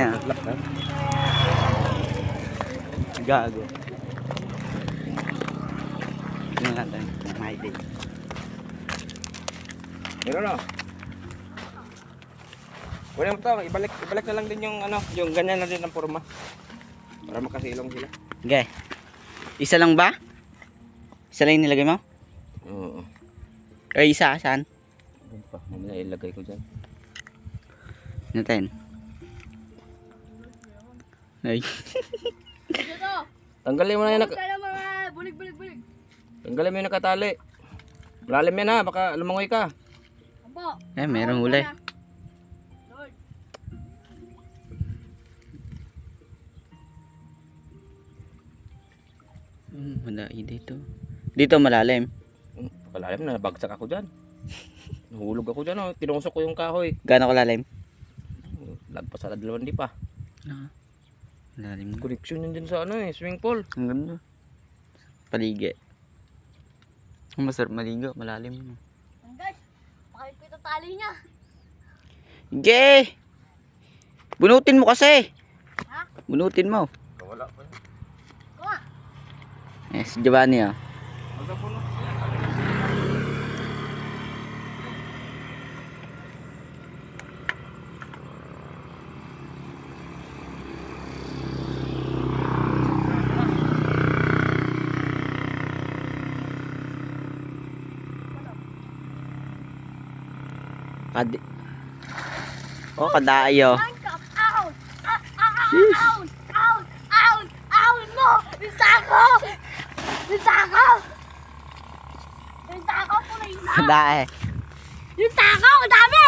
Ayan. Gago. Tingnan natin. May day. Meron na. Wala mo to, ibalik na lang din yung ano, yung ganyan na din ang forma. Para makasilong sila. Okay. Isa lang ba? Isa lang yung nilagay mo? Oo. Ay, isa. Saan? Doon pa, mamaya ilagay ko dyan. Natin. Ay. Tanggalin mo na yung Bulig. tanggalin mo yung nakatali. Malalim yan ha, baka lumangoy ka. Apo. Merong huli. Malaki dito. Dito malalim. Malalim na, nabagsak ako dyan. Nahulog ako dyan, oh. Tinusok ko yung kahoy. Gaano kalalim? Lagpas sa 2 pa. Malalim. Connection yun dyan sa ano swimming pool. Ang ganda. Paligi. Ang masarap maligo, malalim. Guys, bakit ko ito tali niya? Ge! Bunutin mo kasi. Ha? Bunutin mo. Wala pa yun. Kuha. Si Giovanni ah. Magkapuno. Kadayo. Out! Mo! Yung sako! Yung sako! Puno yun. Kadae. Yung sako! Ang dami!